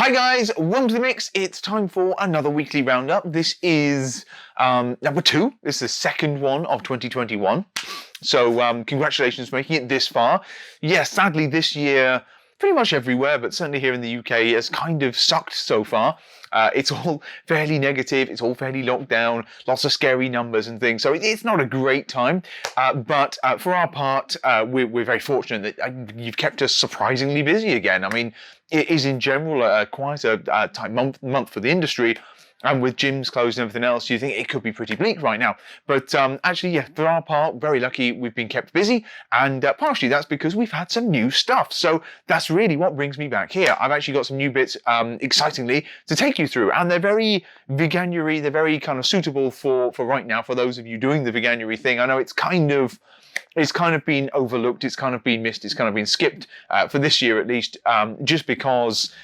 Hi guys, welcome to the mix. It's time for another weekly roundup. This is number 2. This is the second one of 2021. So congratulations for making it this far. Yeah, sadly this year, pretty much everywhere, but certainly here in the UK, has kind of sucked so far. It's all fairly negative. It's all fairly locked down. Lots of scary numbers and things. So it's not a great time. But for our part, we're very fortunate that you've kept us surprisingly busy again. I mean, it is in general quite a tight month for the industry. And with gyms closed and everything else, you think it could be pretty bleak right now. But actually, yeah, for our part, very lucky we've been kept busy. And partially that's because we've had some new stuff. So that's really what brings me back here. I've actually got some new bits, excitingly, to take you through. And they're very Veganuary. They're very kind of suitable for right now, for those of you doing the Veganuary thing. I know it's kind of been overlooked. It's kind of been missed. It's kind of been skipped for this year, at least, just because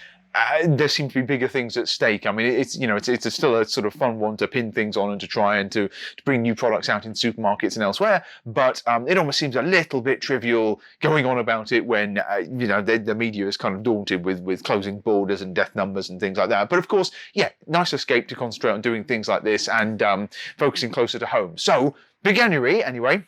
there seem to be bigger things at stake. I mean, it's still a sort of fun one to pin things on and to try and to bring new products out in supermarkets and elsewhere. But it almost seems a little bit trivial going on about it when the media is kind of daunted with closing borders and death numbers and things like that. But of course, yeah, nice escape to concentrate on doing things like this and focusing closer to home. So Veganuary, anyway.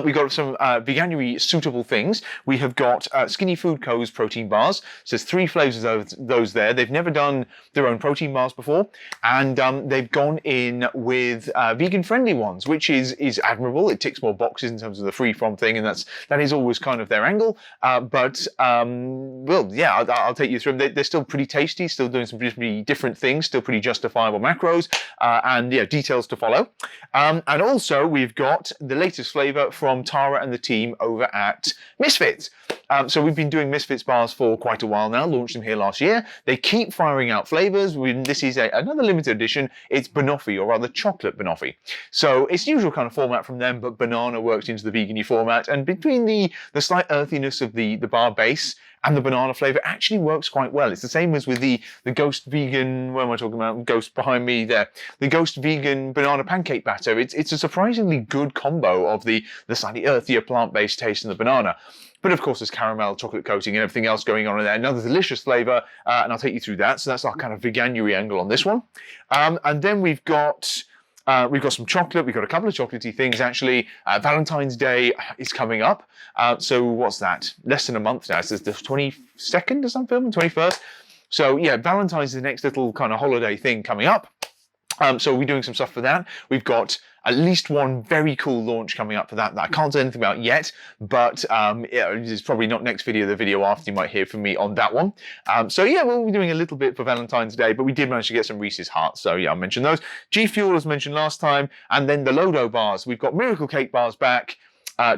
We've got some Veganuary suitable things. We have got Skinny Food Co.'s protein bars. So there's 3 flavours of those there. They've never done their own protein bars before. And they've gone in with vegan-friendly ones, which is admirable. It ticks more boxes in terms of the free-from thing, and that is always kind of their angle. But I'll take you through them. They're still pretty tasty, still doing some pretty different things, still pretty justifiable macros, and yeah, details to follow. And also, we've got the latest flavour from Tara and the team over at MisFits. So we've been doing MisFits bars for quite a while now, launched them here last year. They keep firing out flavours. This is another limited edition. It's Banoffee, or rather chocolate Banoffee. So it's the usual kind of format from them, but banana worked into the vegan-y format. And between the slight earthiness of the bar base and the banana flavour actually works quite well. It's the same as with the Ghost Vegan, what am I talking about? Ghost behind me there. The Ghost Vegan banana pancake batter. It's a surprisingly good combo of the slightly earthier plant-based taste and the banana. But of course, there's caramel, chocolate coating, and everything else going on in there. Another delicious flavour, and I'll take you through that. So that's our kind of Veganuary angle on this one. And then we've got some chocolate. We've got a couple of chocolatey things, actually. Valentine's Day is coming up. So what's that? Less than a month now. So it's the 22nd or something, 21st. So yeah, Valentine's is the next little kind of holiday thing coming up. So we're doing some stuff for that. We've got at least one very cool launch coming up for that I can't say anything about yet, but it's probably not next video, the video after. You might hear from me on that one. So yeah, we'll be doing a little bit for Valentine's Day, but we did manage to get some Reese's Hearts. So yeah, I'll mention those. G Fuel, as mentioned last time, and then the Lodo bars. We've got Miracle Cake bars back.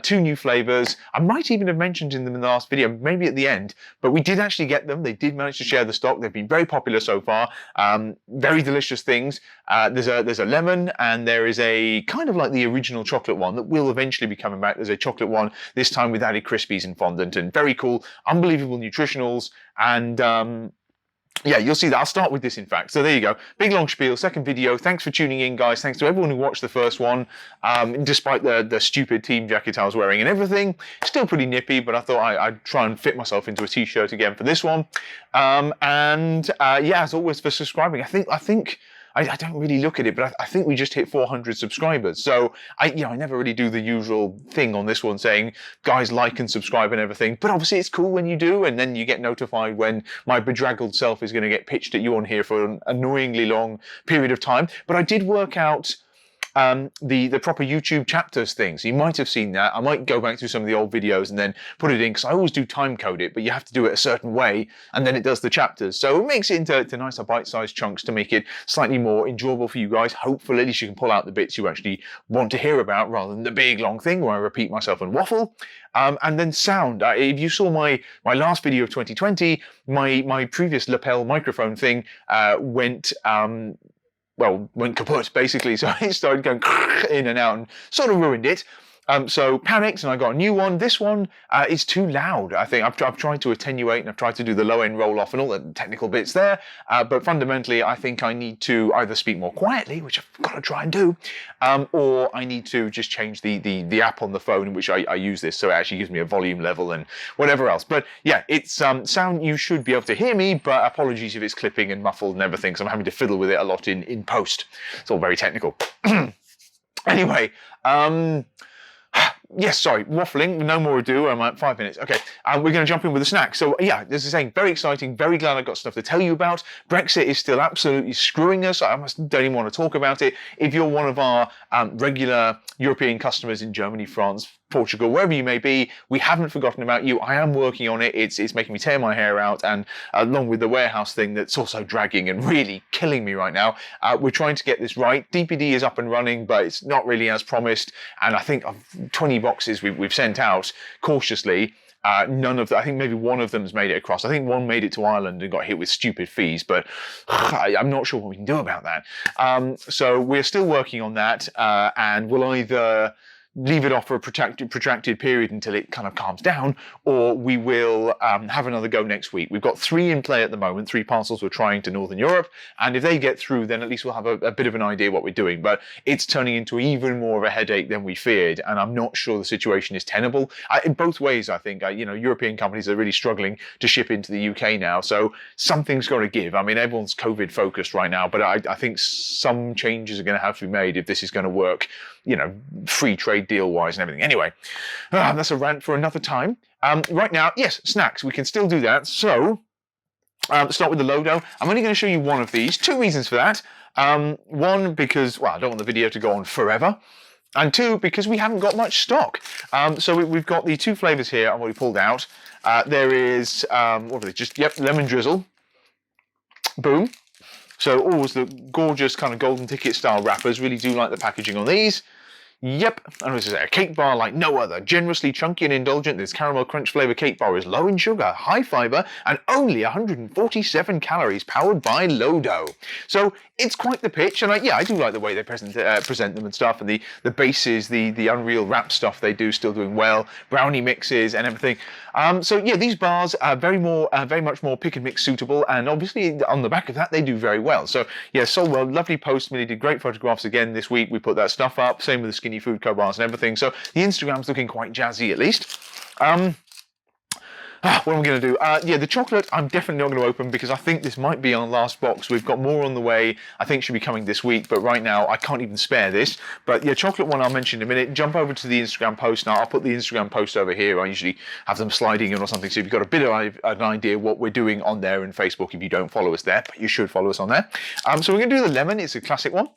2 new flavours. I might even have mentioned in them in the last video, maybe at the end, but we did actually get them. They did manage to share the stock. They've been very popular so far. Very delicious things. There's a lemon, and there is a kind of like the original chocolate one that will eventually be coming back. There's a chocolate one, this time with added crispies and fondant, and very cool, unbelievable nutritionals, and yeah, you'll see that. I'll start with this, in fact. So there you go. Big long spiel, second video. Thanks for tuning in, guys. Thanks to everyone who watched the first one. Despite the stupid team jacket I was wearing and everything. Still pretty nippy, but I thought I'd try and fit myself into a t-shirt again for this one. Yeah, as always, for subscribing. I don't really look at it, but I think we just hit 400 subscribers. So I never really do the usual thing on this one saying, guys, like and subscribe and everything. But obviously it's cool when you do, and then you get notified when my bedraggled self is going to get pitched at you on here for an annoyingly long period of time. But I did work out the proper YouTube chapters thing. So you might have seen that. I might go back through some of the old videos and then put it in, because I always do time code it, but you have to do it a certain way, and then it does the chapters. So it makes it into nicer bite-sized chunks to make it slightly more enjoyable for you guys. Hopefully, at least you can pull out the bits you actually want to hear about, rather than the big long thing where I repeat myself and waffle. And then sound. If you saw my last video of 2020, my previous lapel microphone thing went kaput, basically. So it started going in and out and sort of ruined it. So panicked, and I got a new one. This one is too loud. I think I've tried to attenuate, and I've tried to do the low end roll off and all the technical bits there. But fundamentally, I think I need to either speak more quietly, which I've got to try and do, or I need to just change the app on the phone in which I use this, so it actually gives me a volume level and whatever else. But yeah, it's sound. You should be able to hear me, but apologies if it's clipping and muffled and everything, because I'm having to fiddle with it a lot in post. It's all very technical. Anyway. Yes, sorry, waffling, no more ado, I'm at 5 minutes. Okay, we're going to jump in with a snack. So yeah, as I say, very exciting, very glad I've got stuff to tell you about. Brexit is still absolutely screwing us. I don't even want to talk about it. If you're one of our regular European customers in Germany, France, Portugal, wherever you may be, we haven't forgotten about you. I am working on it. It's making me tear my hair out, and along with the warehouse thing that's also dragging and really killing me right now, we're trying to get this right. DPD is up and running, but it's not really as promised, and I think of 20 boxes we've sent out cautiously. None of them, I think maybe one of them's made it across. I think one made it to Ireland and got hit with stupid fees, but I'm not sure what we can do about that. So we're still working on that, and we'll either leave it off for a protracted period until it kind of calms down, or we will have another go next week. We've got 3 in play at the moment, 3 parcels we're trying to Northern Europe, and if they get through, then at least we'll have a bit of an idea what we're doing. But it's turning into even more of a headache than we feared, and I'm not sure the situation is tenable. In both ways, I think, European companies are really struggling to ship into the UK now, so something's got to give. I mean, everyone's COVID focused right now, but I think some changes are going to have to be made if this is going to work, free trade deal wise and everything. Anyway, that's a rant for another time. Right now, yes, snacks, we can still do that. So start with the Lodo. I'm only going to show you one of these. 2 reasons for that. One, because, well, I don't want the video to go on forever. And 2, because we haven't got much stock. So we've got the 2 flavours here I've already pulled out. There is, what are they? Lemon drizzle. Boom. So always the gorgeous kind of golden ticket style wrappers. Really do like the packaging on these. Yep, and as I say, a cake bar like no other. Generously chunky and indulgent, this caramel crunch flavour cake bar is low in sugar, high fibre, and only 147 calories, powered by Lodo. So it's quite the pitch, and I do like the way they present them and stuff, and the bases, the Unreal wrap stuff they do, still doing well, brownie mixes and everything. So yeah, these bars are very much more pick and mix suitable, and obviously on the back of that they do very well. So yeah, sold well, lovely post. Millie did great photographs again this week. We put that stuff up, same with the Skinny Food Co bars and everything. So the Instagram's looking quite jazzy at least. What am I going to do? Yeah, the chocolate I'm definitely not going to open because I think this might be our last box. We've got more on the way. I think should be coming this week, but right now I can't even spare this. But yeah, chocolate one I'll mention in a minute. Jump over to the Instagram post now. I'll put the Instagram post over here. I usually have them sliding in or something, so if you've got a bit of an idea what we're doing on there in Facebook if you don't follow us there, but you should follow us on there. So we're going to do the lemon. It's a classic one.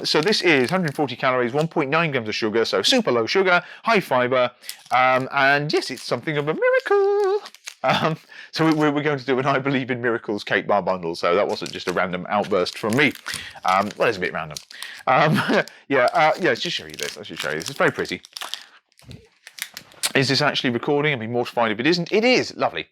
So this is 140 calories, 1.9 grams of sugar, so super low sugar, high fibre, and yes, it's something of a miracle. So we're going to do an I Believe in Miracles cake bar bundle, so that wasn't just a random outburst from me. Well, it's a bit random. Let's just show you this. Let's just show you this. It's very pretty. Is this actually recording? I'd be mortified if it isn't. It is. Lovely.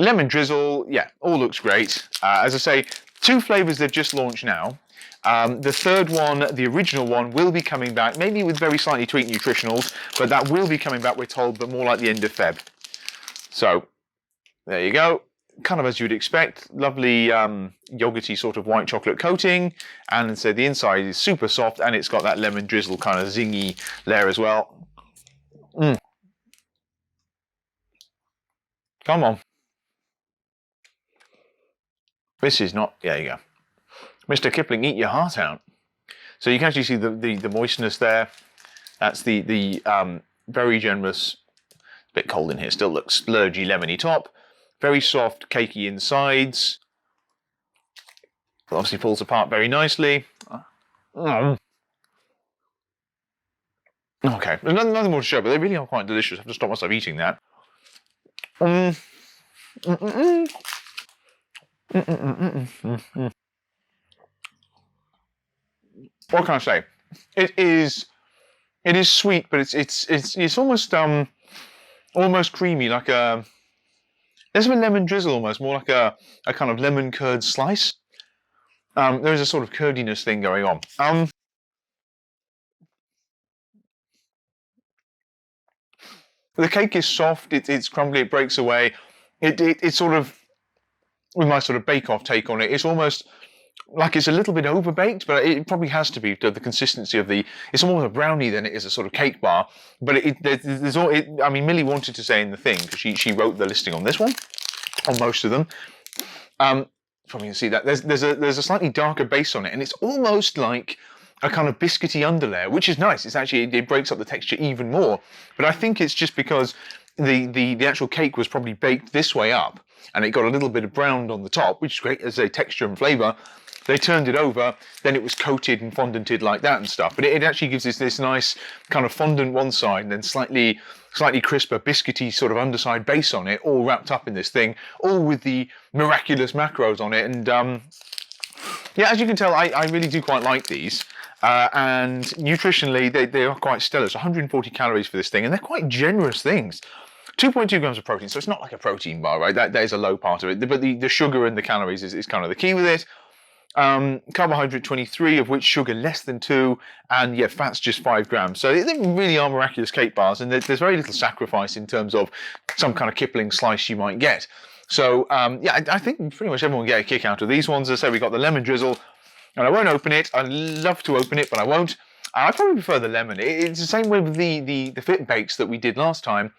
Lemon drizzle. Yeah, all looks great. As I say, 2 flavours they've just launched now. The third one, the original one, will be coming back, maybe with very slightly tweaked nutritionals, but that will be coming back, we're told, but more like the end of Feb. So, there you go. Kind of as you'd expect. Lovely yogurty sort of white chocolate coating. And so the inside is super soft, and it's got that lemon drizzle kind of zingy layer as well. Come on. This is not... There you go. Mr. Kipling, eat your heart out. So you can actually see the moistness there. That's the very generous... Bit cold in here, still looks splurgy, lemony top. Very soft, cakey insides. It obviously falls apart very nicely. Okay, there's nothing more to show, but they really are quite delicious. I have to stop myself eating that. What can I say? It is sweet, but it's almost creamy, like a... There's a lemon drizzle almost, more like a kind of lemon curd slice. There is a sort of curdiness thing going on. The cake is soft, it's crumbly, it breaks away. It's sort of, with my sort of bake-off take on it, it's almost like it's a little bit over-baked, but it probably has to be the consistency of the. It's more of a brownie than it is a sort of cake bar. But there's all. I mean, Millie wanted to say in the thing because she wrote the listing on this one, on most of them. Probably you can see that there's a slightly darker base on it, and it's almost like a kind of biscuity underlayer, which is nice. It's actually it breaks up the texture even more. But I think it's just because the actual cake was probably baked this way up, and it got a little bit of brown on the top, which is great as a texture and flavour. They turned it over, then it was coated and fondanted like that and stuff. But it actually gives us this nice kind of fondant one side and then slightly crisper, biscuity sort of underside base on it, all wrapped up in this thing, all with the miraculous macros on it. And yeah, as you can tell, I really do quite like these. And nutritionally, they are quite stellar. It's 140 calories for this thing, and they're quite generous things. 2.2 grams of protein, so it's not like a protein bar, right? That is a low part of it. But the sugar and the calories is kind of the key with it. Carbohydrate 23, of which sugar less than 2, and yeah, fat's just 5 grams. So they really are miraculous cake bars, and there's very little sacrifice in terms of some kind of Kipling slice you might get. So yeah, I think pretty much everyone will get a kick out of these ones. As I say, we got the lemon drizzle, and I won't open it. I'd love to open it, but I won't. I probably prefer the lemon. It's the same way with the Fit Bakes that we did last time.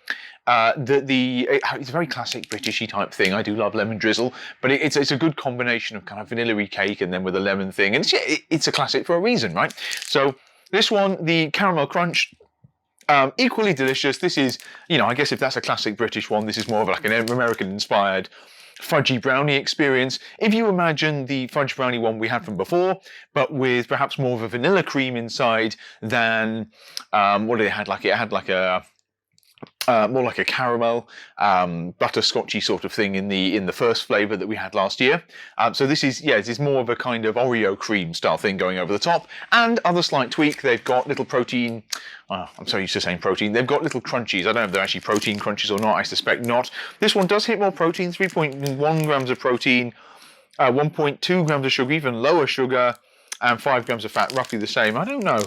It's a very classic Britishy type thing. I do love lemon drizzle, but it's a good combination of kind of vanilla-y cake and then with a lemon thing. And it's a classic for a reason, right? So this one, the caramel crunch, equally delicious. This is, I guess if that's a classic British one, this is more of like an American-inspired fudgy brownie experience. If you imagine the fudge brownie one we had from before, but with perhaps more of a vanilla cream inside than what did it had? Like it had like a more like a caramel, butterscotchy sort of thing in the first flavour that we had last year. So this is more of a kind of Oreo cream style thing going over the top. And other slight tweak, they've got little protein. I'm so used to saying protein. They've got little crunchies. I don't know if they're actually protein crunchies or not. I suspect not. This one does hit more protein, 3.1 grams of protein, 1.2 grams of sugar, even lower sugar, and 5 grams of fat, roughly the same. I don't know.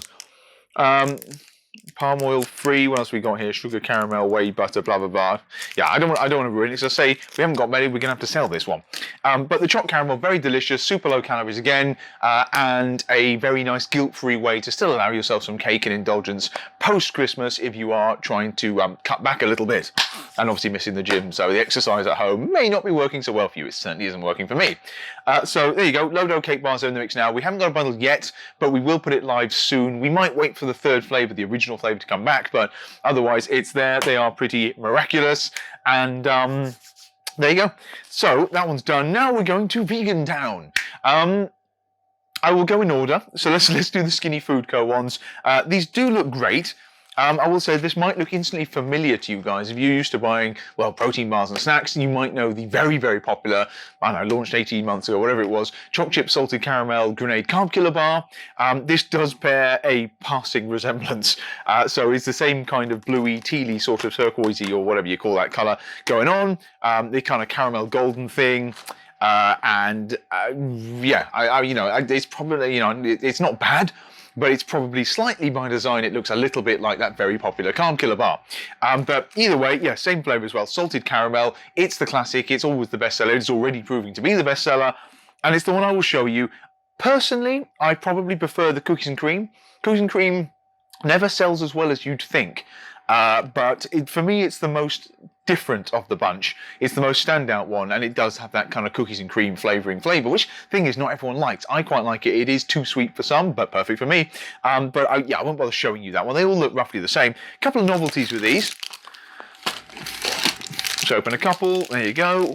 Palm oil free. What else we got here? Sugar, caramel, whey butter, blah blah blah. Yeah, I don't want to ruin it. So say we haven't got many, we're gonna have to sell this one. But the Choc caramel, very delicious, super low calories again, and a very nice guilt-free way to still allow yourself some cake and indulgence post-Christmas if you are trying to cut back a little bit, and obviously missing the gym. So the exercise at home may not be working so well for you. It certainly isn't working for me. So there you go. Low cake bars are in the mix now. We haven't got a bundle yet, but we will put it live soon. We might wait for the third flavour, the original flavour, to come back, but otherwise it's there. They are pretty miraculous, and there you go. So that one's done. Now we're going to Vegan Town. I will go in order. So let's do the Skinny Food Co. ones. These do look great. I will say this might look instantly familiar to you guys. If you're used to buying, well, protein bars and snacks, you might know the very, very popular, I don't know, launched 18 months ago, whatever it was, Choc Chip Salted Caramel Grenade Carb Killer Bar. This does bear a passing resemblance. So it's the same kind of bluey, tealy, sort of turquoisey, or whatever you call that colour going on. The kind of caramel golden thing. Yeah, it's probably, it's not bad, but it's probably slightly by design. It looks a little bit like that very popular Carb Killer bar. But either way, yeah, same flavour as well. Salted caramel. It's the classic. It's always the bestseller. It's already proving to be the bestseller. And it's the one I will show you. Personally, I probably prefer the cookies and cream. Cookies and cream never sells as well as you'd think. But for me, it's the most different of the bunch. It's the most standout one, and it does have that kind of cookies and cream flavour, which thing is not everyone likes. I quite like it. It is too sweet for some, but perfect for me. But I won't bother showing you that one. They all look roughly the same. A couple of novelties with these. Let's open a couple. There you go.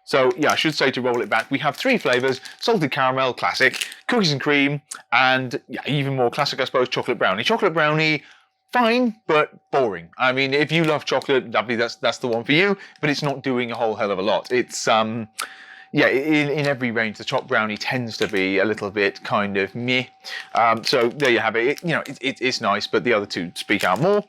So yeah, I should say to roll it back, we have 3 flavours: salted caramel, classic, cookies and cream, and yeah, even more classic, I suppose, chocolate brownie. Chocolate brownie, fine, but boring. I mean, if you love chocolate, lovely, that's the one for you, but it's not doing a whole hell of a lot. It's yeah, in every range, the Choc brownie tends to be a little bit kind of meh. So there you have it. It's nice, but the other two speak out more.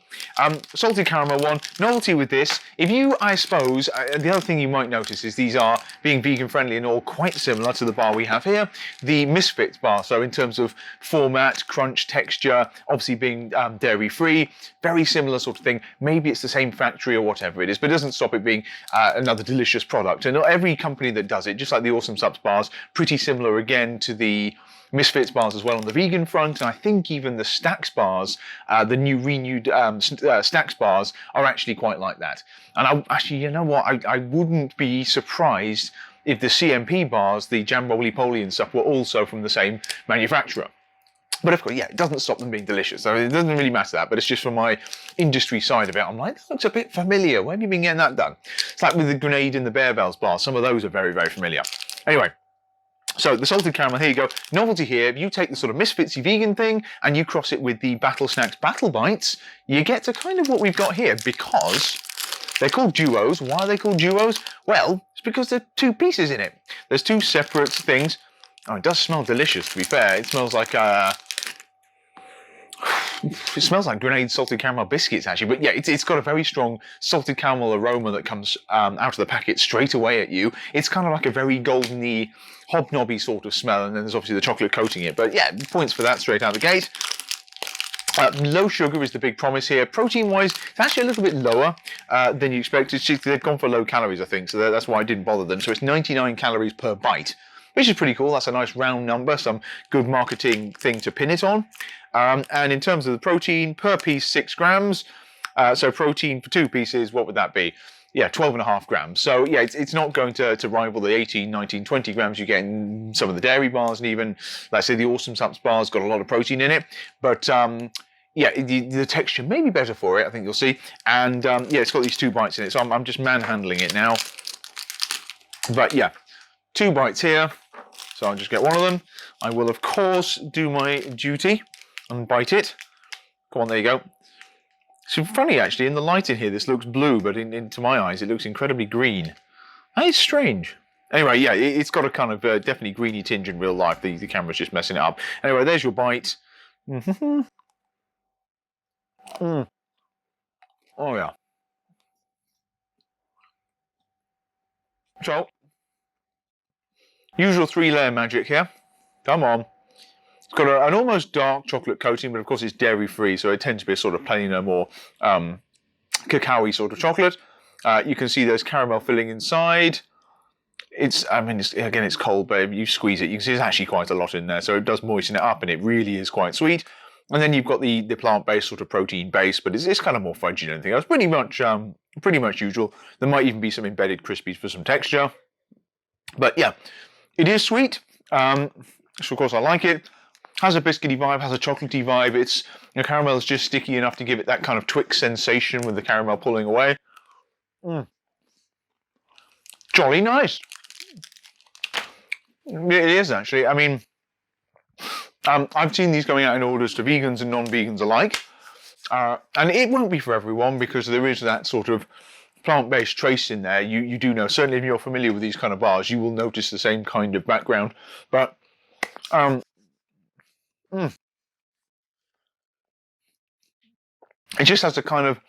Salted caramel one, novelty with this. If you, I suppose, the other thing you might notice is these are being vegan friendly and all quite similar to the bar we have here, the MisFits bar. So in terms of format, crunch, texture, obviously being dairy free, very similar sort of thing. Maybe it's the same factory or whatever it is, but it doesn't stop it being another delicious product. And every company that does it, just like the Awesome Subs bars, pretty similar again to the MisFits bars as well on the vegan front. And I think even the Stacks bars, the renewed Stacks bars, are actually quite like that. And actually, you know what? I wouldn't be surprised if the CMP bars, the Jam Roly Poly and stuff, were also from the same manufacturer. But of course, yeah, it doesn't stop them being delicious. So it doesn't really matter that, but it's just from my industry side of it. I'm like, that looks a bit familiar. Where have you been getting that done? It's like with the Grenade and the Bear Bells bar. Some of those are very, very familiar. Anyway, so the salted caramel, here you go. Novelty here, if you take the sort of Misfitsy vegan thing and you cross it with the Battle Snacks Battle Bites, you get to kind of what we've got here, because they're called duos. Why are they called duos? Well, it's because there are two pieces in it. There's two separate things. Oh, it does smell delicious, to be fair. It smells like it smells like Grenade salted caramel biscuits, actually. But yeah, it's got a very strong salted caramel aroma that comes out of the packet straight away at you. It's kind of like a very goldeny, hobnobby sort of smell, and then there's obviously the chocolate coating it. But yeah, points for that straight out the gate. Low sugar is the big promise here. Protein-wise, it's actually a little bit lower than you expect. They've gone for low calories, I think, so that's why I didn't bother them. So it's 99 calories per bite, which is pretty cool. That's a nice round number, some good marketing thing to pin it on. And in terms of the protein, per piece 6 grams. So protein for 2 pieces, what would that be? Yeah, 12.5 grams. So yeah, it's not going to rival the 18, 19, 20 grams you get in some of the dairy bars, and even, let's say, the Awesome Subs bars got a lot of protein in it. But yeah, the texture may be better for it, I think you'll see. And yeah, it's got these 2 bites in it, so I'm just manhandling it now. But yeah, 2 bites here. So I'll just get one of them. I will, of course, do my duty and bite it. Go on, there you go. So funny, actually, in the light in here, this looks blue, but into my eyes, it looks incredibly green. That is strange. Anyway, yeah, it's got a kind of definitely greeny tinge in real life. The camera's just messing it up. Anyway, there's your bite. Oh, yeah. So, usual 3-layer magic here. Come on. It's got an almost dark chocolate coating, but of course it's dairy-free, so it tends to be a sort of plainer, more cacao-y sort of chocolate. You can see there's caramel filling inside. Again, it's cold, but if you squeeze it, you can see there's actually quite a lot in there, so it does moisten it up, and it really is quite sweet. And then you've got the plant-based sort of protein base, but it's kind of more fudgy than anything else. Pretty much usual. There might even be some embedded crispies for some texture. But yeah, it is sweet. So of course I like it. Has a biscuity vibe, has a chocolatey vibe. It's, caramel is just sticky enough to give it that kind of Twix sensation with the caramel pulling away. Jolly nice. It is, actually. I mean, I've seen these going out in orders to vegans and non-vegans alike. And it won't be for everyone, because there is that sort of plant-based trace in there. You do know, certainly if you're familiar with these kind of bars, you will notice the same kind of background. But it just has a kind of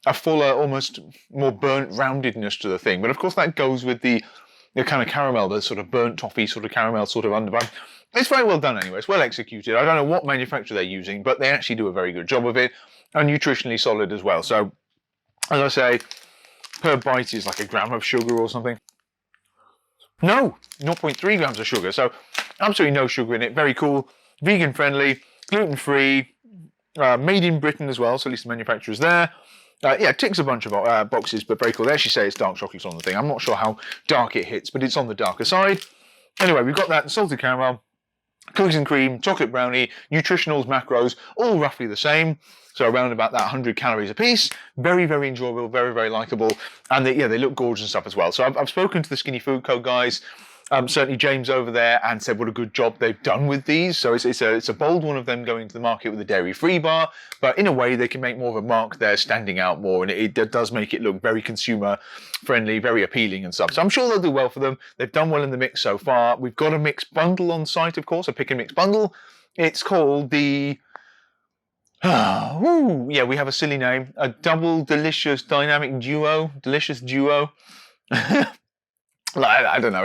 a fuller, almost more burnt roundedness to the thing. But of course that goes with the kind of caramel, the sort of burnt toffee sort of caramel sort of underbite. It's very well done anyway. It's well executed. I don't know what manufacturer they're using, but they actually do a very good job of it, and nutritionally solid as well. So, as I say, per bite is like a gram of sugar or something. No, 0.3 grams of sugar. So absolutely no sugar in it. Very cool. Vegan friendly, gluten free, made in Britain as well. So at least the manufacturer's there. Yeah, ticks a bunch of boxes, but very cool. They actually say it's dark chocolate on the thing. I'm not sure how dark it hits, but it's on the darker side. Anyway, we've got that salted caramel, cookies and cream, chocolate brownie, nutritionals, macros, all roughly the same. So around about that 100 calories a piece. Very, very enjoyable, very, very likable. And they look gorgeous and stuff as well. So I've spoken to the Skinny Food Co. guys. Certainly James over there and said what a good job they've done with these. So it's a bold one of them going to the market with a dairy-free bar, but in a way they can make more of a mark there, standing out more, and it does make it look very consumer-friendly, very appealing and stuff. So I'm sure they'll do well for them. They've done well in the mix so far. We've got a mixed bundle on site, of course, a pick and mix bundle. It's called the... yeah, we have a silly name. A double delicious dynamic duo. Delicious duo. I don't know.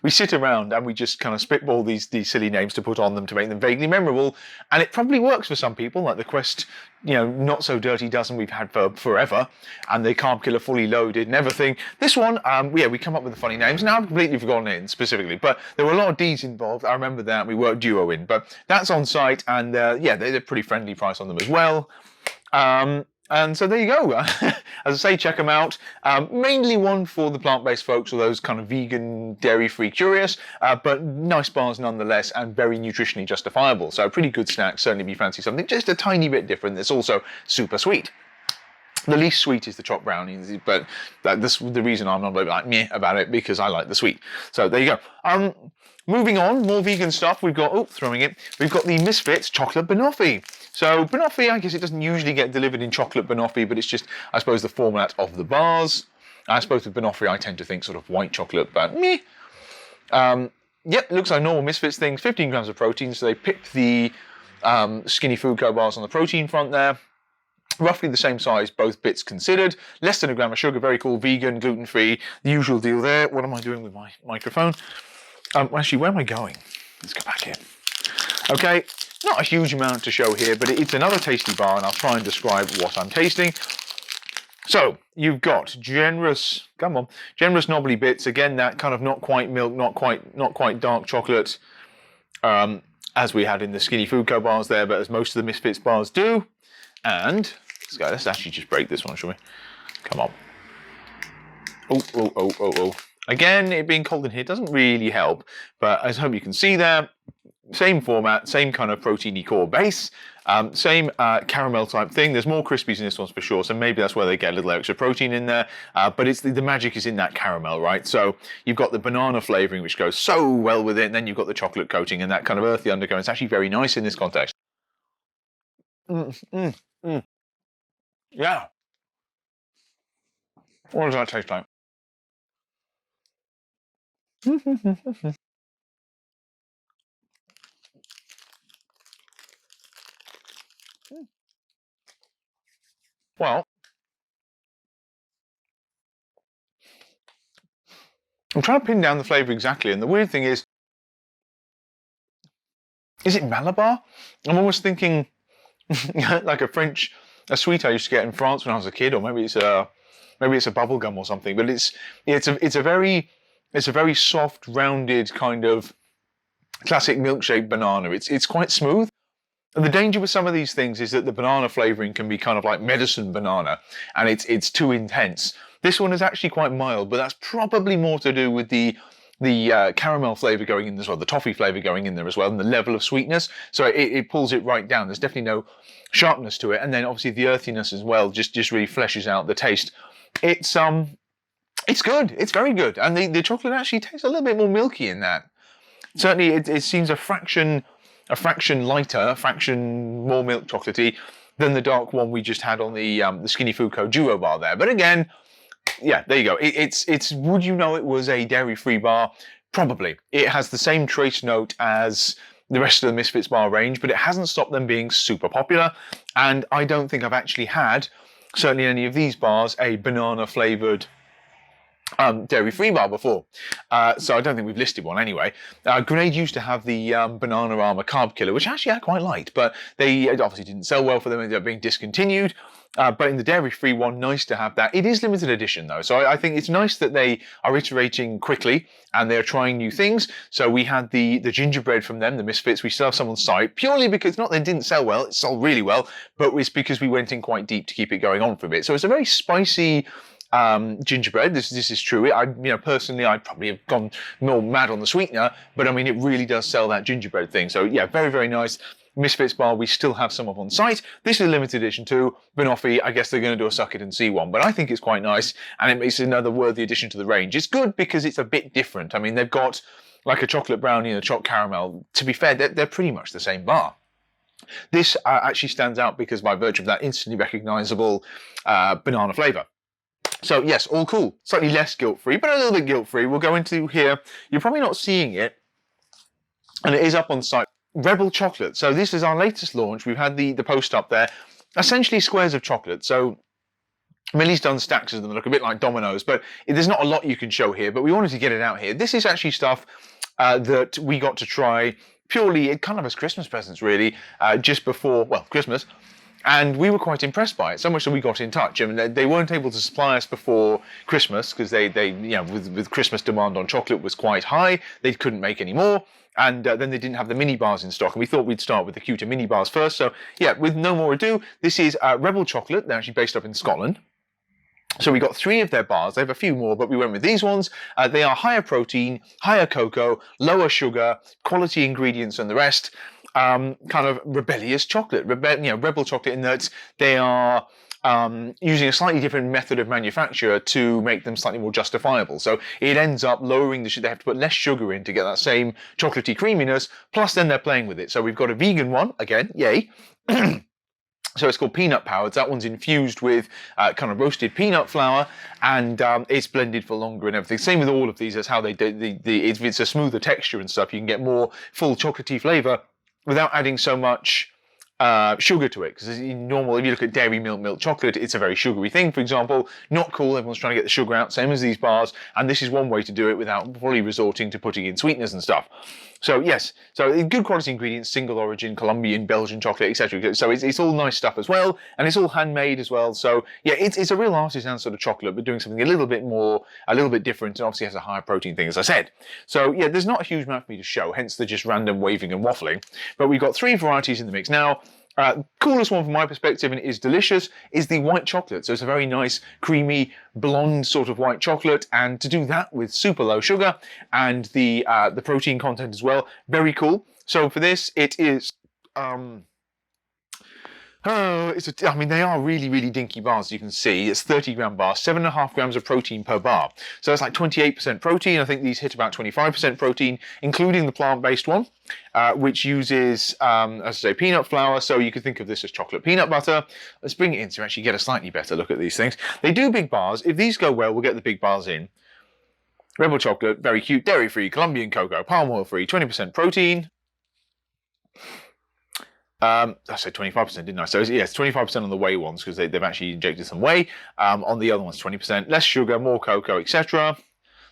We sit around and we just kind of spitball these silly names to put on them to make them vaguely memorable, and it probably works for some people, like the Quest, not so dirty dozen we've had for forever, and the Carb Killer fully loaded and everything. This one, we come up with the funny names. Now I've completely forgotten it specifically, but there were a lot of D's involved. I remember that we worked duo in, but that's on site, and they're a pretty friendly price on them as well. And so there you go. As I say, check them out. Mainly one for the plant-based folks or those kind of vegan, dairy-free curious, but nice bars nonetheless and very nutritionally justifiable. So pretty good snack. Certainly if you fancy something just a tiny bit different that's also super sweet. The least sweet is the Choc brownies, but that's the reason I'm not like meh about it, because I like the sweet. So there you go. Moving on, more vegan stuff. We've got, we've got the MisFits Chocolate Banoffee. So Banoffee, I guess it doesn't usually get delivered in chocolate banoffee, but it's just, I suppose, the format of the bars. I suppose with banoffee, I tend to think sort of white chocolate, but meh. Yep, looks like normal MisFits things, 15 grams of protein. So they picked the Skinny Food Co bars on the protein front there. Roughly the same size, both bits considered. Less than a gram of sugar, very cool, vegan, gluten-free, the usual deal there. What am I doing with my microphone? Actually, where am I going? Let's go back in. Okay, not a huge amount to show here, but it's another tasty bar, and I'll try and describe what I'm tasting. So, you've got generous knobbly bits. Again, that kind of not quite milk, not quite dark chocolate, as we had in the Skinny Food Co bars there, but as most of the MisFits bars do. And let's actually just break this one, shall we? Come on. Oh. Again, it being cold in here doesn't really help, but I hope you can see there. Same format, same kind of proteiny core base, same caramel type thing. There's more crispies in this one for sure, so maybe that's where they get a little extra protein in there. But it's the magic is in that caramel, right? So you've got the banana flavouring, which goes so well with it, and then you've got the chocolate coating and that kind of earthy undertone. It's actually very nice in this context. Yeah. What does that taste like? Well, I'm trying to pin down the flavour exactly, and the weird thing is it Malabar? I'm always thinking like a sweet I used to get in France when I was a kid, or maybe it's a bubble gum or something. But it's a very soft, rounded kind of classic milkshake banana. It's quite smooth. And the danger with some of these things is that the banana flavouring can be kind of like medicine banana, and it's too intense. This one is actually quite mild, but that's probably more to do with the caramel flavour going in as well, the toffee flavour going in there as well, and the level of sweetness. So it pulls it right down. There's definitely no sharpness to it, and then obviously the earthiness as well just really fleshes out the taste. It's good. It's very good, and the chocolate actually tastes a little bit more milky in that. Certainly, it seems a fraction lighter, a fraction more milk chocolatey than the dark one we just had on the Skinny Food Co Duo bar there. But again, yeah, there you go. It's would you know it was a dairy-free bar? Probably. It has the same trace note as the rest of the MisFits bar range, but it hasn't stopped them being super popular. And I don't think I've actually had, certainly any of these bars, a banana-flavoured dairy-free bar before. So I don't think we've listed one anyway. Grenade used to have the Banana Armour Carb Killer, which actually I quite liked, but they obviously didn't sell well for them, ended up being discontinued. But in the dairy-free one, nice to have that. It is limited edition though, so I think it's nice that they are iterating quickly and they're trying new things. So we had the gingerbread from them, the MisFits. We still have some on site, purely because not they didn't sell well, it sold really well, but it's because we went in quite deep to keep it going on for a bit. So it's a very spicy gingerbread. This is true. Personally, I'd probably have gone more mad on the sweetener, but I mean, it really does sell that gingerbread thing. So yeah, very, very nice. MisFits bar, we still have some up on site. This is a limited edition too. Banoffee, I guess they're going to do a suck it and see one, but I think it's quite nice, and it makes another worthy addition to the range. It's good because it's a bit different. I mean, they've got like a chocolate brownie and a Choc caramel. To be fair, they're pretty much the same bar. This actually stands out because by virtue of that instantly recognizable banana flavour. So yes, all cool. Slightly less guilt-free, but a little bit guilt-free. We'll go into here. You're probably not seeing it, and it is up on site. Rebel chocolate. So this is our latest launch. We've had the post up there. Essentially squares of chocolate. So Millie's done stacks of them that look a bit like dominoes, but there's not a lot you can show here, but we wanted to get it out here. This is actually stuff that we got to try purely kind of as Christmas presents, really, just before, well, Christmas. And we were quite impressed by it, so much that we got in touch. I mean, they weren't able to supply us before Christmas because they you know, with Christmas demand on chocolate was quite high. They couldn't make any more. And then they didn't have the mini bars in stock. And we thought we'd start with the cuter mini bars first. So yeah, with no more ado, this is Rebel Chocolate. They're actually based up in Scotland. So we got 3 of their bars. They have a few more, but we went with these ones. They are higher protein, higher cocoa, lower sugar, quality ingredients and the rest. Kind of rebellious chocolate, rebel chocolate, in that they are using a slightly different method of manufacture to make them slightly more justifiable. So it ends up lowering the sugar. They have to put less sugar in to get that same chocolatey creaminess. Plus, then they're playing with it. So we've got a vegan one again, yay. So it's called peanut powered. That one's infused with kind of roasted peanut flour, and it's blended for longer and everything. Same with all of these. That's how they do. It's a smoother texture and stuff. You can get more full chocolatey flavour without adding so much sugar to it, because normal, if you look at dairy milk chocolate, it's a very sugary thing, for example. Not cool. Everyone's trying to get the sugar out, same as these bars, and this is one way to do it without fully resorting to putting in sweeteners and stuff. So yes, so good quality ingredients, single origin, Colombian, Belgian chocolate, etc. So it's all nice stuff as well, and it's all handmade as well. So yeah, it's a real artisan sort of chocolate, but doing something a little bit different, and obviously has a higher protein thing, as I said. So yeah, there's not a huge amount for me to show, hence the just random waving and waffling. But we've got 3 varieties in the mix now. Coolest one from my perspective, and it is delicious, is the white chocolate. So it's a very nice, creamy, blonde sort of white chocolate, and to do that with super low sugar and the protein content as well, very cool. So for this, it is I mean, they are really, really dinky bars, you can see. It's 30-gram bar, 7.5 grams of protein per bar. So it's like 28% protein. I think these hit about 25% protein, including the plant-based one, which uses, as I say, peanut flour. So you could think of this as chocolate peanut butter. Let's bring it in to actually get a slightly better look at these things. They do big bars. If these go well, we'll get the big bars in. Rebel chocolate, very cute, dairy-free, Colombian cocoa, palm oil-free, 20% protein. I said 25%, didn't I? So yes, 25% on the whey ones because they've actually injected some whey. On the other ones, 20%. Less sugar, more cocoa, etc.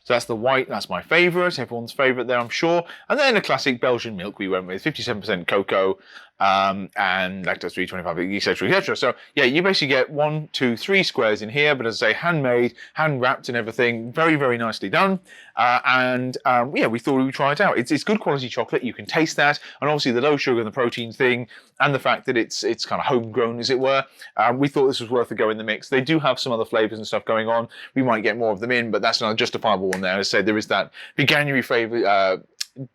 So that's the white. That's my favourite. Everyone's favourite there, I'm sure. And then a classic Belgian milk we went with, 57% cocoa and lactose-free, 25, etc., etc. So yeah, you basically get 1, 2, 3 squares in here, but as I say, handmade, hand wrapped, and everything. Very, very nicely done. Yeah, we thought we would try it out. It's good quality chocolate. You can taste that, and obviously the low sugar and the protein thing, and the fact that it's kind of homegrown, as it were. We thought this was worth a go in the mix. They do have some other flavours and stuff going on. We might get more of them in, but that's not a justifiable one there. As I said, there is that Veganuary flavour.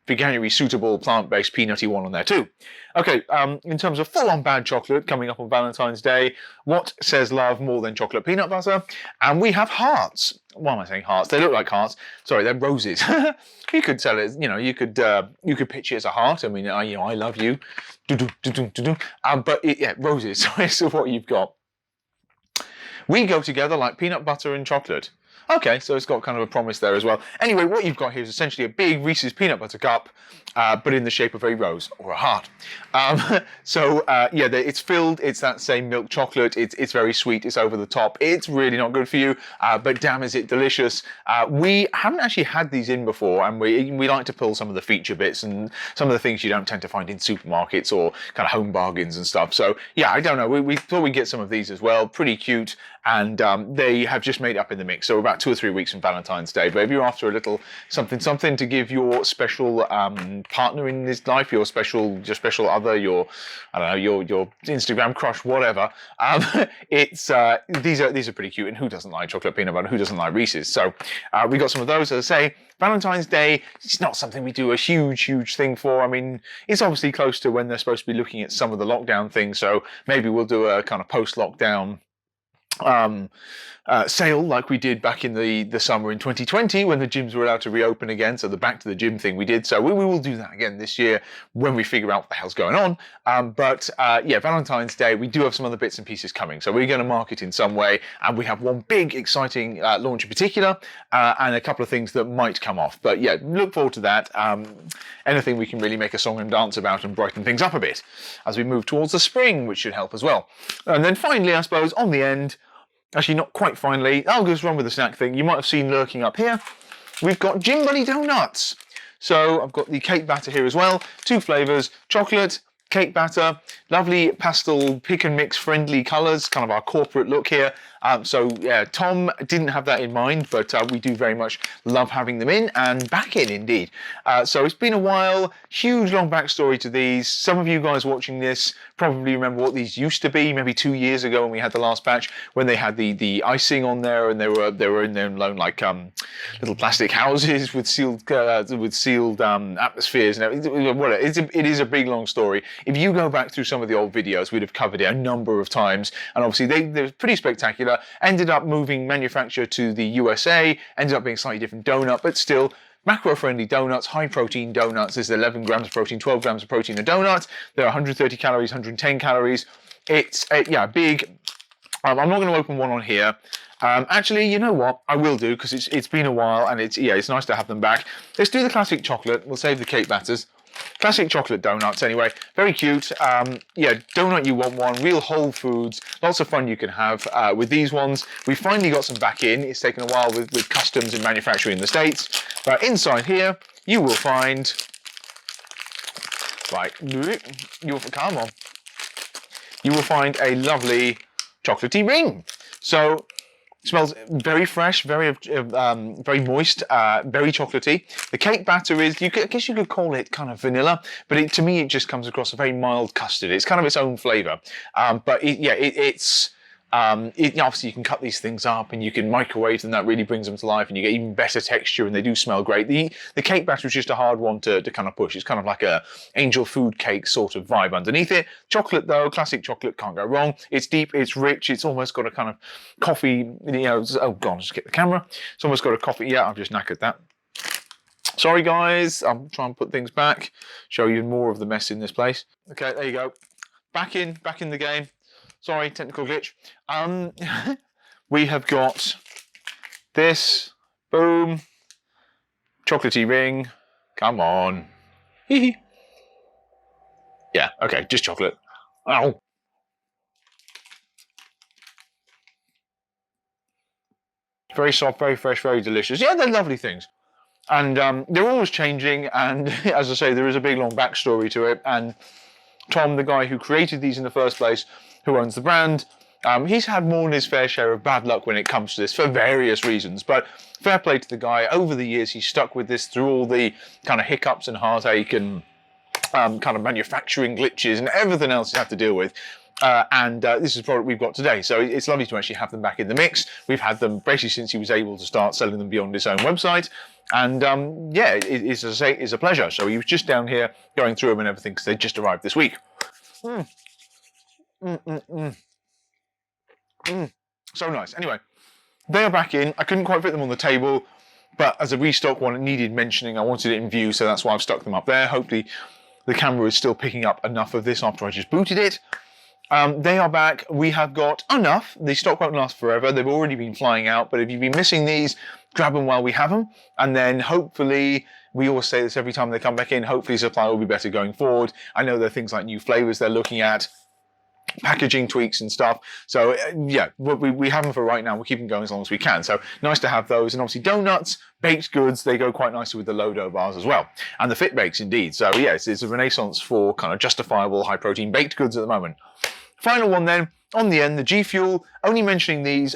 Veganuary suitable plant-based peanutty one on there too. Okay, in terms of full-on bad chocolate coming up on Valentine's Day, what says love more than chocolate peanut butter? And we have hearts. Why am I saying hearts? They look like hearts. Sorry, they're roses. You could sell it, you could pitch it as a heart. I mean, I love you. But yeah, roses. So this is what you've got. We go together like peanut butter and chocolate. Okay, so it's got kind of a promise there as well. Anyway, what you've got here is essentially a big Reese's peanut butter cup, but in the shape of a rose or a heart. Yeah, it's filled. It's that same milk chocolate. It's very sweet. It's over the top. It's really not good for you, but damn, is it delicious. We haven't actually had these in before, and we like to pull some of the feature bits and some of the things you don't tend to find in supermarkets or kind of home bargains and stuff. So yeah, I don't know. We thought we'd get some of these as well. Pretty cute, and they have just made up in the mix. So about about 2 or 3 weeks from Valentine's Day. But if you're after a little something to give your special partner in this life, your special other, your Instagram crush, whatever, these are pretty cute. And who doesn't like chocolate peanut butter? Who doesn't like Reese's? So we got some of those. As I say, Valentine's Day, it's not something we do a huge thing for. I mean, it's obviously close to when they're supposed to be looking at some of the lockdown things, so maybe we'll do a kind of post-lockdown sale like we did back in the summer in 2020 when the gyms were allowed to reopen again. So the back to the gym thing we did. So we will do that again this year when we figure out what the hell's going on. But Valentine's Day, we do have some other bits and pieces coming. So we're going to market in some way. And we have one big exciting launch in particular and a couple of things that might come off. But yeah, look forward to that. Anything we can really make a song and dance about and brighten things up a bit as we move towards the spring, which should help as well. And then finally, I suppose, on the end, actually, not quite finally. I'll just run with the snack thing. You might have seen lurking up here. We've got Gym Buddy donuts. So I've got the cake batter here as well. 2 flavours, chocolate, cake batter, lovely pastel pick and mix friendly colours, kind of our corporate look here. Tom didn't have that in mind, but we do very much love having them in and back in indeed. So it's been a while, huge long backstory to these. Some of you guys watching this probably remember what these used to be, maybe 2 years ago when we had the last batch, when they had the icing on there and they were in their own like little plastic houses with sealed atmospheres and everything. It is a big long story. If you go back through some of the old videos, we'd have covered it a number of times, and obviously they're pretty spectacular. Ended up moving manufacture to the USA, ended up being a slightly different donut, but still macro-friendly donuts, high-protein donuts. There's 11 grams of protein, 12 grams of protein a donut. They're 130 calories, 110 calories. It's big. I'm not going to open one on here. Actually, you know what? I will do because it's been a while and it's nice to have them back. Let's do the classic chocolate. We'll save the cake batters. Classic chocolate donuts anyway, very cute. Donut you want one, real Whole Foods, lots of fun you can have with these ones. We finally got some back in. It's taken a while with customs and manufacturing in the States. But inside here, you will find, you will find a lovely chocolatey ring. So, smells very fresh, very moist, very chocolatey. The cake batter is, I guess you could call it kind of vanilla, but to me it just comes across a very mild custard. It's kind of its own flavour. Obviously you can cut these things up and you can microwave them. That really brings them to life and you get even better texture and they do smell great. The cake batter is just a hard one to kind of push. It's kind of like a angel food cake sort of vibe underneath it. Chocolate though, classic chocolate, can't go wrong. It's deep, it's rich, it's almost got a kind of coffee, oh god, just get the camera. It's almost got a coffee, I've just knackered that. Sorry guys, I'll try and put things back, show you more of the mess in this place. Okay, there you go. Back in the game. Sorry, technical glitch. We have got this, boom, chocolatey ring. Come on. Hee. Yeah, okay, just chocolate. Ow. Very soft, very fresh, very delicious. Yeah, they're lovely things. And they're always changing, and as I say, there is a big long backstory to it. And Tom, the guy who created these in the first place, who owns the brand, he's had more than his fair share of bad luck when it comes to this for various reasons. But fair play to the guy. Over the years, he's stuck with this through all the kind of hiccups and heartache and kind of manufacturing glitches and everything else you have to deal with. This is a product we've got today. So it's lovely to actually have them back in the mix. We've had them basically since he was able to start selling them beyond his own website. And it's, as I say, it's a pleasure. So he was just down here going through them and everything because they just arrived this week. So nice. Anyway, they are back in. I couldn't quite fit them on the table, but as a restock one, it needed mentioning. I wanted it in view, so that's why I've stuck them up there. Hopefully the camera is still picking up enough of this after I just booted it. They are back. We have got enough. The stock won't last forever. They've already been flying out, but if you've been missing these, grab them while we have them. And then hopefully, we always say this every time they come back in, hopefully supply will be better going forward. I know there are things like new flavours they're looking at, packaging tweaks and stuff. So we have them for right now. We'll keep them going as long as we can. So nice to have those. And obviously donuts, baked goods, they go quite nicely with the Lodo bars as well. And the Fit Bakes indeed. So yes, it's a renaissance for kind of justifiable high protein baked goods at the moment. Final one then, on the end, the G Fuel, only mentioning these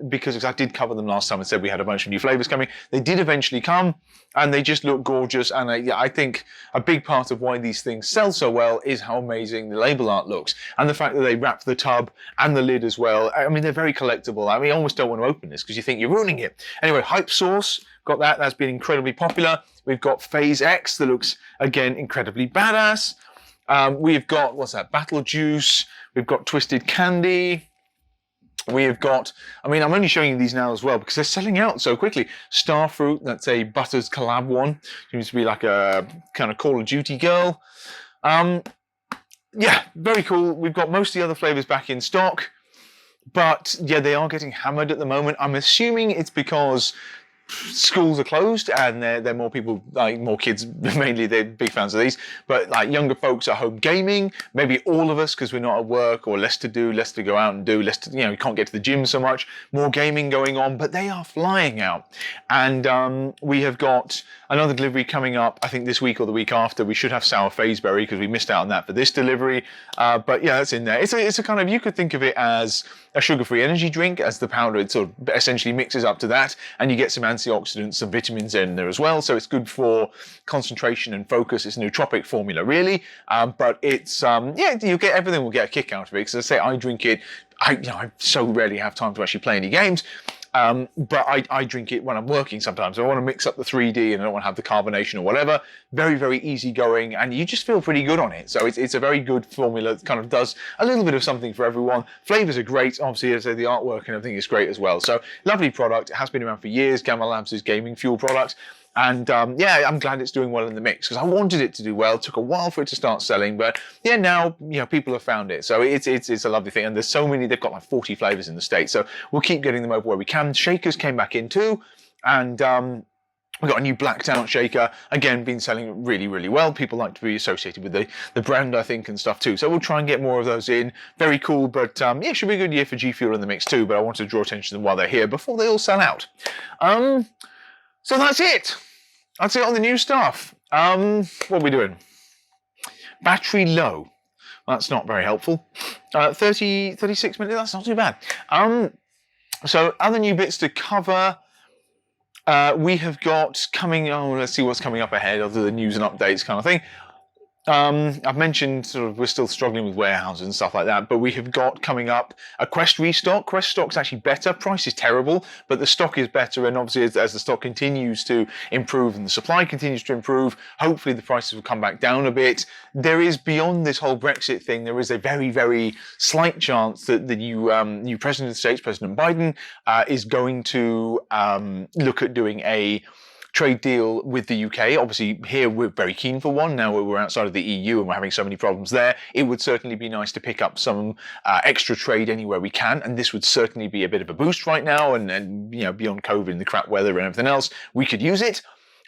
because I did cover them last time and said we had a bunch of new flavours coming. They did eventually come, and they just look gorgeous. And I think a big part of why these things sell so well is how amazing the label art looks, and the fact that they wrap the tub and the lid as well. I mean, they're very collectible. I mean, I almost don't want to open this because you think you're ruining it. Anyway, Hype Sauce, got that. That's been incredibly popular. We've got Phase X that looks, again, incredibly badass. We've got, what's that, Battle Juice. We've got Twisted Candy. We've got, I mean, I'm only showing you these now as well because they're selling out so quickly. Starfruit, that's a Butters collab one. Seems to be like a kind of Call of Duty girl. Yeah, very cool. We've got most of the other flavors back in stock. But yeah, they are getting hammered at the moment. I'm assuming it's because schools are closed and they're more people, like more kids, mainly they're big fans of these, but like younger folks are home gaming, maybe all of us because we're not at work or less to do, less to go out and do, less to, you know, you can't get to the gym so much, more gaming going on, but they are flying out. And we have got another delivery coming up, I think this week or the week after. We should have sour phaseberry because we missed out on that for this delivery, but yeah, that's in there. It's a kind of, you could think of it as a sugar-free energy drink, as the powder, it sort of essentially mixes up to that, and you get some antioxidants, some vitamins in there as well, so it's good for concentration and focus. It's a nootropic formula, really, but it's, yeah, you get everything will get a kick out of it, because as I say, I drink it, I so rarely have time to actually play any games, but I drink it when I'm working sometimes. I want to mix up the 3D and I don't want to have the carbonation or whatever. Very, very easy going, and you just feel pretty good on it. So it's a very good formula that kind of does a little bit of something for everyone. Flavors are great. Obviously, as I say, the artwork and everything is great as well. So lovely product. It has been around for years. Gamma Labs' gaming fuel product. And yeah, I'm glad it's doing well in the mix because I wanted it to do well. It took a while for it to start selling, but yeah, now people have found it. So it's a lovely thing. And there's so many. They've got like 40 flavors in the States, so we'll keep getting them over where we can. Shakers came back in too, and we've got a new blacked out shaker, again, been selling really, really well. People like to be associated with the brand, I think, and stuff too. So we'll try and get more of those in. Very cool, but yeah, it should be a good year for G Fuel in the mix too. But I wanted to draw attention to them while they're here before they all sell out. So that's it. That's it on the new stuff. What are we doing? Battery low. That's not very helpful. 36 minutes, that's not too bad. So other new bits to cover. We have got coming, let's see what's coming up ahead, other than news and updates kind of thing. I've mentioned sort of we're still struggling with warehouses and stuff like that, but we have got coming up a Quest restock. Quest stock's actually better. Price is terrible, but the stock is better, and obviously as the stock continues to improve and the supply continues to improve, hopefully the prices will come back down a bit. There is, beyond this whole Brexit thing, there is a very, very slight chance that the new President of the States, President Biden, is going to look at doing a trade deal with the UK. Obviously, here we're very keen for one. Now we're outside of the EU and we're having so many problems there. It would certainly be nice to pick up some extra trade anywhere we can, and this would certainly be a bit of a boost right now. And beyond COVID and the crap weather and everything else, we could use it.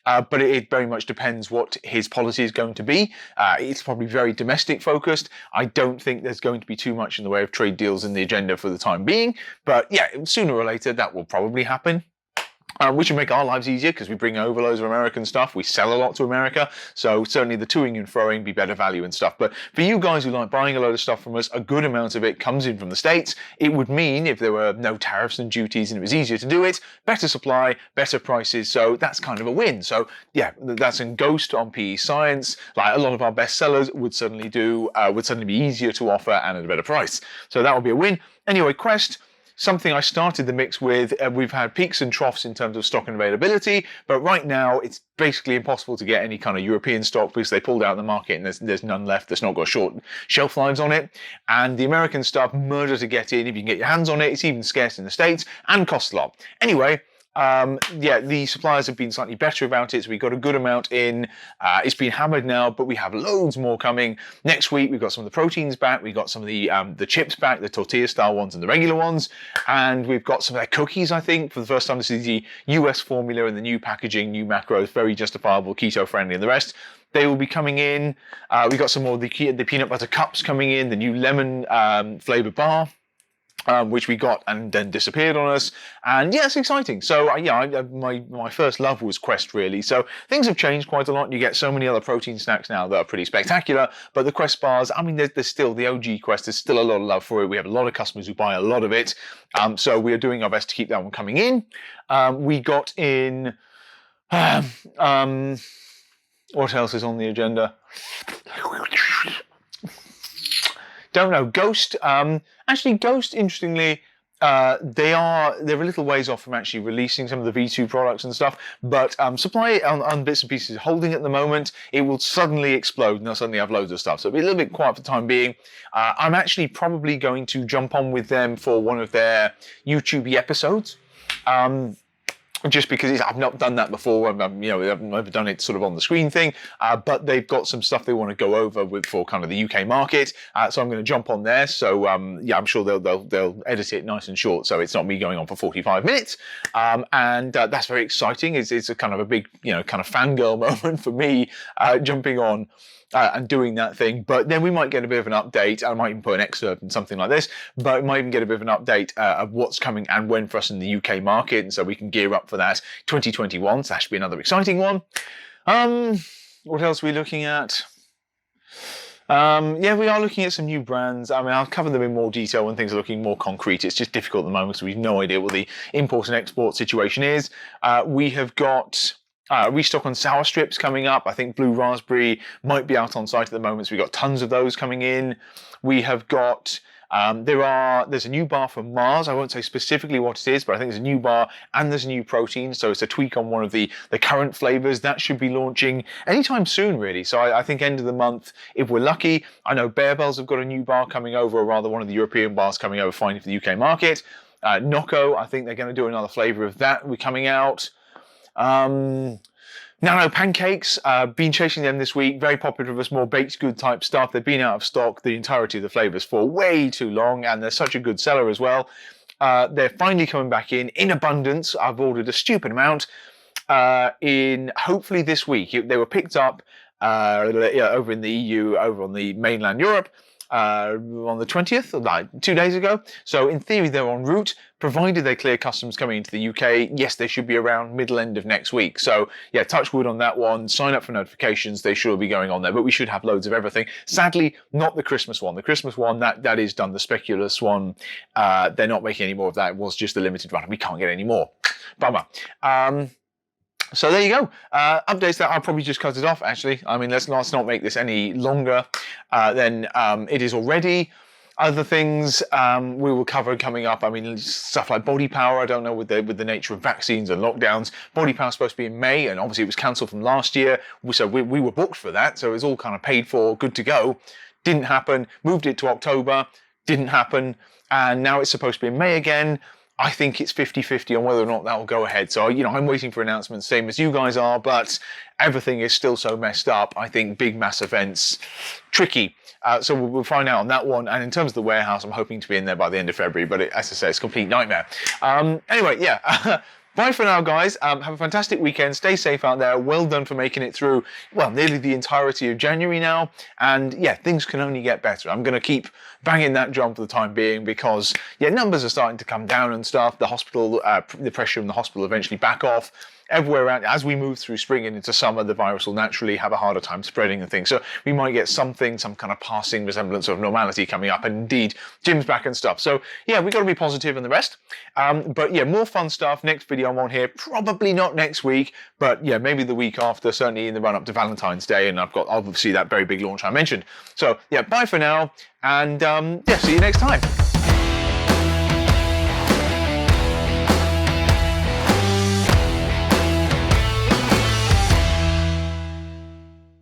But it very much depends what his policy is going to be. It's probably very domestic focused. I don't think there's going to be too much in the way of trade deals in the agenda for the time being. But yeah, sooner or later that will probably happen. Which will make our lives easier because we bring over loads of American stuff. We sell a lot to America. So certainly the toing and froing be better value and stuff. But for you guys who like buying a load of stuff from us, a good amount of it comes in from the States. It would mean if there were no tariffs and duties and it was easier to do it, better supply, better prices. So that's kind of a win. So yeah, that's in Ghost on PE Science. Like a lot of our best sellers would certainly be easier to offer and at a better price. So that would be a win. Anyway, Quest. Something I started the mix with. We've had peaks and troughs in terms of stock and availability, but right now it's basically impossible to get any kind of European stock because they pulled out of the market and there's none left that's not got short shelf lives on it. And the American stuff, murder to get in. If you can get your hands on it, it's even scarce in the States and costs a lot. Anyway, yeah, the suppliers have been slightly better about it, so we got a good amount in. It's been hammered now, but we have loads more coming. Next week, we've got some of the proteins back, we've got some of the chips back, the tortilla-style ones and the regular ones, and we've got some of their cookies, I think, for the first time. This is the US formula and the new packaging, new macros, very justifiable, keto-friendly, and the rest. They will be coming in. We've got some more of the peanut butter cups coming in, the new lemon flavour bar. which we got and then disappeared on us. And yeah, it's exciting. So my first love was Quest, really. So things have changed quite a lot. You get so many other protein snacks now that are pretty spectacular. But the Quest bars, I mean, there's still the OG Quest. There's still a lot of love for it. We have a lot of customers who buy a lot of it. So we are doing our best to keep that one coming in. We got in. What else is on the agenda? Don't know. Ghost. Actually, Ghost, interestingly, they're a little ways off from actually releasing some of the V2 products and stuff, but supply on bits and pieces is holding at the moment. It will suddenly explode and they'll suddenly have loads of stuff. So it'll be a little bit quiet for the time being. I'm actually probably going to jump on with them for one of their YouTube episodes. Just because I've not done that before, I've never done it sort of on the screen thing, but they've got some stuff they want to go over for kind of the UK market, so I'm going to jump on there. So I'm sure they'll edit it nice and short, so it's not me going on for 45 minutes, and that's very exciting. It's a kind of a big kind of fangirl moment for me, jumping on. And doing that thing, but then we might get a bit of an update. I might even put an excerpt and something like this, but we might even get a bit of an update of what's coming and when for us in the UK market, and so we can gear up for that 2021. So that should be another exciting one. What else are we looking at? Yeah, we are looking at some new brands. I mean, I'll cover them in more detail when things are looking more concrete. It's just difficult at the moment, so we've no idea what the import and export situation is. We have got restock on sour strips coming up. I think blue raspberry might be out on site at the moment, so we've got tons of those coming in. We have got there's a new bar from Mars. I won't say specifically what it is, but I think there's a new bar and there's a new protein, so it's a tweak on one of the current flavors that should be launching anytime soon, really. So I think end of the month if we're lucky. I know Bearbells have got a new bar coming over, or rather one of the European bars coming over finally for the UK market. Nocco, I think they're going to do another flavor of that. We're coming out. Nano pancakes, been chasing them this week. Very popular with us, more baked good type stuff. They've been out of stock the entirety of the flavors for way too long, and they're such a good seller as well. They're finally coming back in abundance. I've ordered a stupid amount in hopefully this week. They were picked up over in the EU, over on the mainland Europe. On the 20th, like 2 days ago. So in theory, they're en route, provided they clear customs coming into the UK. Yes, they should be around middle end of next week. So yeah, touch wood on that one. Sign up for notifications. They should be going on there, but we should have loads of everything. Sadly, not the Christmas one. The Christmas one, that is done. The speculous one, they're not making any more of that. It was just a limited run. We can't get any more. Bummer. So there you go. Updates that I'll probably just cut it off, actually. I mean, let's not make this any longer than it is already. Other things we will cover coming up. I mean, stuff like body power. I don't know with the nature of vaccines and lockdowns. Body power is supposed to be in May, and obviously it was cancelled from last year. So we were booked for that. So it was all kind of paid for, good to go. Didn't happen. Moved it to October. Didn't happen. And now it's supposed to be in May again. I think it's 50-50 on whether or not that will go ahead. So, I'm waiting for announcements, same as you guys are, but everything is still so messed up. I think big mass events, tricky. So we'll find out on that one. And in terms of the warehouse, I'm hoping to be in there by the end of February, but as I say, it's a complete nightmare. Anyway, yeah. Bye for now, guys. Have a fantastic weekend. Stay safe out there. Well done for making it through, well, nearly the entirety of January now. And yeah, things can only get better. I'm going to keep banging that drum for the time being because, yeah, numbers are starting to come down and stuff. The hospital, the pressure in the hospital eventually back off. Everywhere around, as we move through spring and into summer, the virus will naturally have a harder time spreading and things. So we might get some kind of passing resemblance of normality coming up, and indeed, gym's back and stuff. So yeah, we've got to be positive in the rest. But yeah, more fun stuff. Next video I'm on here, probably not next week, but yeah, maybe the week after, certainly in the run up to Valentine's Day, and I've got obviously that very big launch I mentioned. So yeah, bye for now, and yeah, see you next time.